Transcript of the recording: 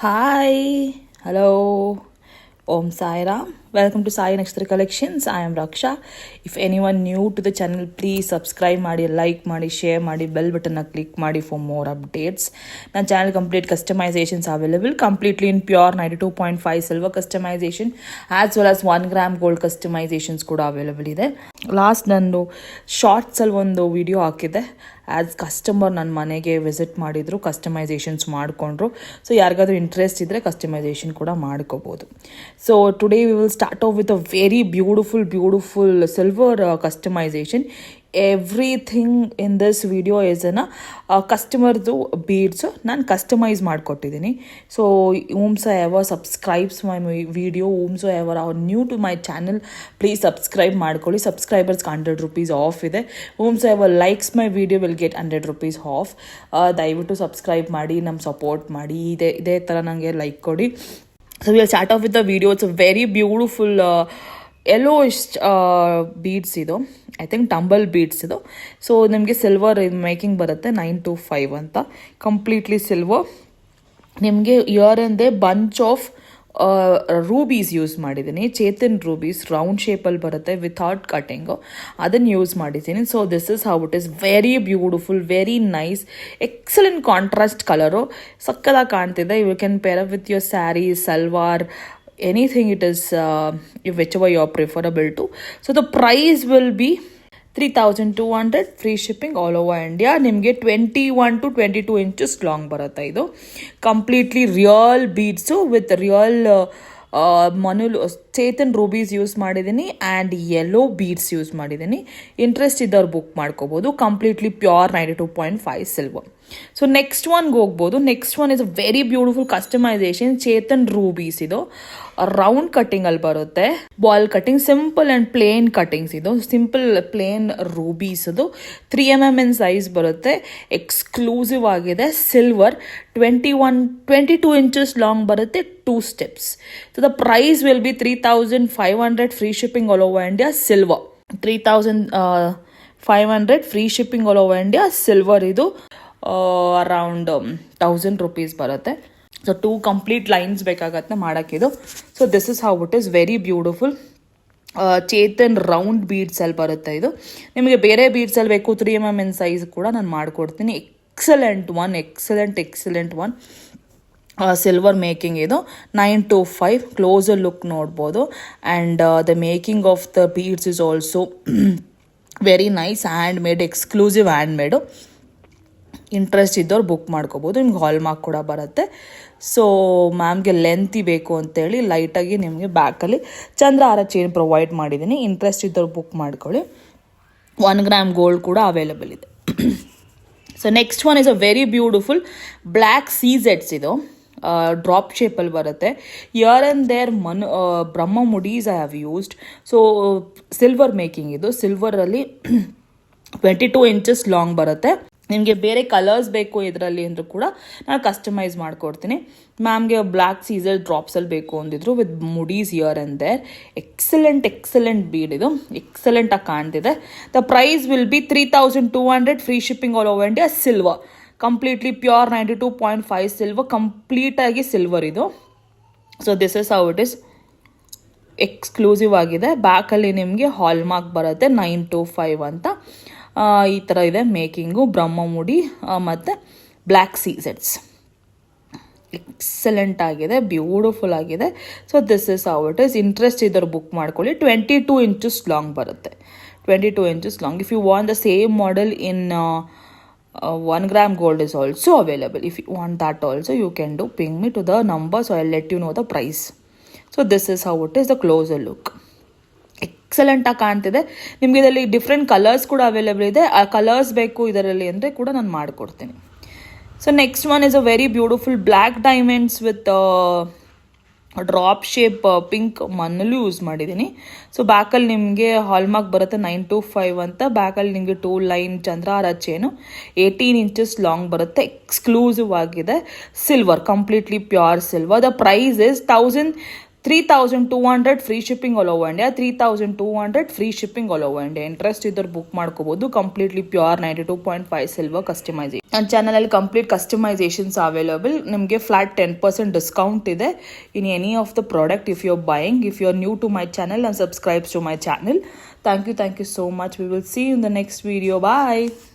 Hi, hello, Om Sai Ram. Welcome to Sai Nakshatra Collections. I am Raksha. If anyone new to the channel, please subscribe ಮಾಡಿ, like ಮಾಡಿ, share ಮಾಡಿ, bell button click ಮಾಡಿ for more updates. ನನ್ನ channel complete customizations available completely in pure 92.5 silver customization as well as 1 gram gold customizations ಕೂಡ available ಇದೆ. Last ನಂದು ಶಾರ್ಟ್ಸಲ್ಲಿ ಒಂದು video ಹಾಕಿದೆ. ಆ್ಯಸ್ ಕಸ್ಟಮರ್ ನನ್ನ ಮನೆಗೆ ವಿಸಿಟ್ ಮಾಡಿದರು, ಕಸ್ಟಮೈಸೇಷನ್ಸ್ ಮಾಡಿಕೊಂಡ್ರು. ಸೊ ಯಾರಿಗಾದ್ರೂ ಇಂಟ್ರೆಸ್ಟ್ ಇದ್ದರೆ ಕಸ್ಟಮೈಸೇಷನ್ ಕೂಡ ಮಾಡ್ಕೋಬೋದು. So today we will start off with a very beautiful silver customisation. Everything in this video is ಕಸ್ಟಮರ್ದು ಬೀಡ್ಸು ನಾನು ಕಸ್ಟಮೈಸ್ ಮಾಡಿಕೊಟ್ಟಿದ್ದೀನಿ. So whomso ever subscribes my video, whomso ever are new to my channel, please subscribe ಮಾಡ್ಕೊಳ್ಳಿ. ಸಬ್ಸ್ಕ್ರೈಬರ್ಸ್ಗೆ 100 rupees of ಇದೆ. whomso ever likes my video will get 100 rupees of. ದಯವಿಟ್ಟು subscribe ಮಾಡಿ, ನಮ್ಮ support ಮಾಡಿ, ಇದೇ ಥರ ನನಗೆ ಲೈಕ್ ಕೊಡಿ. So we'll start off with the video. It's a very beautiful yellowish beads ಇದು. ಐ ಥಿಂಕ್ ಟಂಬಲ್ ಬೀಡ್ಸ್ ಇದು. ಸೊ ನಿಮಗೆ ಸಿಲ್ವರ್ ಮೇಕಿಂಗ್ ಬರುತ್ತೆ 925 ಅಂತ. Completely silver. ನಿಮಗೆ ಇಯರ್ ಅಂದೆ ಬಂಚ್ ಆಫ್ ರೂಬೀಸ್ ಯೂಸ್ ಮಾಡಿದ್ದೀನಿ. ಚೇತನ್ ರೂಬೀಸ್ ರೌಂಡ್ ಶೇಪಲ್ಲಿ ಬರುತ್ತೆ ವಿಥೌಟ್ ಕಟಿಂಗು, ಅದನ್ನು ಯೂಸ್ ಮಾಡಿದ್ದೀನಿ. So this is how it is. Very beautiful, very nice, excellent contrast colour, ಸಕ್ಕದಾಗಿ ಕಾಣ್ತಿದೆ. You can pair up with your sari, salwar, anything it is, whichever you are preferable to. So the price will be 3200, free shipping all over India. ನಿಮಗೆ 21 to 22 inches long ಬರುತ್ತೆ. ಇದು completely real beads with real chaton rubies use ಮಾಡಿದ್ದೀನಿ and yellow beads use ಮಾಡಿದ್ದೀನಿ. Interest ಇದ್ದವ್ರು book ಮಾಡ್ಕೋಬೋದು. Completely pure 92.5 silver. So next ಒನ್ಗೆ ಹೋಗ್ಬೋದು. Next one is a very beautiful customisation. Chaton rubies ಇದು round ಕಟ್ಟಿಂಗಲ್ಲಿ ಬರುತ್ತೆ. Ball cutting, simple and plain cuttings ಇದು. ಸಿಂಪಲ್ ಪ್ಲೇನ್ ರೂಬೀಸ್ ಅದು 3 mm ಇನ್ ಸೈಜ್ ಬರುತ್ತೆ. ಎಕ್ಸ್ಕ್ಲೂಸಿವ್ ಆಗಿದೆ. ಸಿಲ್ವರ್ 22 inches ಲಾಂಗ್ ಬರುತ್ತೆ. 2 steps. So the price will be 3500, free shipping all over India. Silver 3500, free shipping all over India. Silver ಇದು around 1000 rupees ಬರುತ್ತೆ. So 2 complete lines ಬೇಕಾಗತ್ತೆ ಮಾಡೋಕ್ಕಿದು. So this is how it is. Very beautiful chaton round ಬೀಡ್ಸಲ್ಲಿ ಬರುತ್ತೆ ಇದು. ನಿಮಗೆ ಬೇರೆ ಬೀಡ್ಸಲ್ಲಿ ಬೇಕು 3 mm ಇನ್ ಸೈಜ್ ಕೂಡ ನಾನು ಮಾಡಿಕೊಡ್ತೀನಿ. ಎಕ್ಸಲೆಂಟ್ ಒನ್ ಸಿಲ್ವರ್ ಮೇಕಿಂಗ್ ಇದು. 925 ಕ್ಲೋಸರ್ ಲುಕ್ ನೋಡ್ಬೋದು. And the making of the beads is also very nice. Hand made, exclusive hand made. Interest ಇದ್ದವ್ರು ಬುಕ್ ಮಾಡ್ಕೋಬೋದು. ನಿಮ್ಗೆ ಹಾಲ್ ಮಾರ್ಕ್ ಕೂಡ ಬರುತ್ತೆ. ಸೊ ಮ್ಯಾಮ್ಗೆ ಲೆಂತಿ ಬೇಕು ಅಂತೇಳಿ ಲೈಟಾಗಿ ನಿಮಗೆ ಬ್ಯಾಕಲ್ಲಿ ಚಂದ್ರಹಾರ ಚೈನ್ ಪ್ರೊವೈಡ್ ಮಾಡಿದ್ದೀನಿ. ಇಂಟ್ರೆಸ್ಟ್ ಇದ್ದವ್ರು ಬುಕ್ ಮಾಡ್ಕೊಳ್ಳಿ. 1 gram ಗೋಲ್ಡ್ ಕೂಡ ಅವೈಲೇಬಲ್ ಇದೆ. So next one is a very beautiful black ಸೀಝೆಟ್ಸ್ ಇದು. ಡ್ರಾಪ್ ಶೇಪಲ್ಲಿ ಬರುತ್ತೆ. ಇಯರ್ ಆ್ಯಂಡ್ ದೇರ್ ಬ್ರಹ್ಮ ಮುಡೀಸ್ I have used. So silver making ಇದು. ಸಿಲ್ವರಲ್ಲಿ 22 inches ಲಾಂಗ್ ಬರುತ್ತೆ. ನಿಮಗೆ ಬೇರೆ ಕಲರ್ಸ್ ಬೇಕು ಇದರಲ್ಲಿ ಅಂದರೂ ಕೂಡ ನಾನು ಕಸ್ಟಮೈಸ್ ಮಾಡಿಕೊಡ್ತೀನಿ. ಮ್ಯಾಮ್ಗೆ ಬ್ಲ್ಯಾಕ್ ಸೀಸರ್ ಡ್ರಾಪ್ಸಲ್ಲಿ ಬೇಕು ಅಂದಿದ್ರು ವಿತ್ ಮುಡೀಸ್ here and there. Excellent bead ಇದು. ಎಕ್ಸಲೆಂಟಾಗಿ ಕಾಣ್ತಿದೆ. The price will be 3200, free shipping all over India. Silver completely pure 92.5 silver. ಕಂಪ್ಲೀಟಾಗಿ ಸಿಲ್ವರ್ ಇದು. So this is how it is. Exclusive ಆಗಿದೆ. ಬ್ಯಾಕಲ್ಲಿ ನಿಮಗೆ ಹಾಲ್ ಮಾರ್ಕ್ ಬರುತ್ತೆ 925 ಅಂತ. ಈ ಥರ ಇದೆ ಮೇಕಿಂಗು. ಬ್ರಹ್ಮಮುಡಿ ಮತ್ತು ಬ್ಲ್ಯಾಕ್ ಸೀಸೆಟ್ಸ್ ಎಕ್ಸಲೆಂಟ್ ಆಗಿದೆ, ಬ್ಯೂಟಿಫುಲ್ ಆಗಿದೆ. So this is how it is. Interest ಇದ್ದವ್ರು ಬುಕ್ ಮಾಡ್ಕೊಳ್ಳಿ. 22 inches ಲಾಂಗ್ ಬರುತ್ತೆ. 22 inches long. If you want the same model in 1 gram gold is also available. If you want that also, you can do ping me to the number, so I'll let you know the price. So this is how it is, the closer look. ಎಕ್ಸಲೆಂಟಾಗಿ ಕಾಣ್ತಿದೆ. ನಿಮಗೆ ಇದರಲ್ಲಿ different colours ಕೂಡ available ಇದೆ. ಆ colours ಬೇಕು ಇದರಲ್ಲಿ ಅಂದರೆ ಕೂಡ ನಾನು ಮಾಡಿಕೊಡ್ತೀನಿ. So next one is a very beautiful black diamonds with drop shape pink ಮಣ್ಣಲ್ಲೂ ಯೂಸ್ ಮಾಡಿದ್ದೀನಿ. ಸೊ ಬ್ಯಾಕಲ್ಲಿ ನಿಮಗೆ ಹಾಲ್ಮಾರ್ಕ್ ಬರುತ್ತೆ 925 ಅಂತ. ಬ್ಯಾಕಲ್ಲಿ ನಿಮಗೆ 2 ಲೈನ್ ಚಂದ್ರಹಾರ ಚೇನು 18 inches ಲಾಂಗ್ ಬರುತ್ತೆ. ಎಕ್ಸ್ಕ್ಲೂಸಿವ್ ಆಗಿದೆ. Silver, completely pure silver. The price is 3,200 free shipping all over India. 3,200 free shipping all over India. Interest ಇದ್ದವ್ರು ಬುಕ್ ಮಾಡ್ಕೋಬಹುದು. Completely pure 92.5 silver customisation. ನನ್ನ ಚಾನಲಲ್ಲಿ ಕಂಪ್ಲೀಟ್ ಕಸ್ಟಮೈಸೇಷನ್ಸ್ ಅವೈಲೇಬಲ್. ನಿಮಗೆ flat 10% discount ಇದೆ in any of the product if you are buying. If you are new to my channel and subscribe to my channel. Thank you so much. We will see you in the next video. Bye.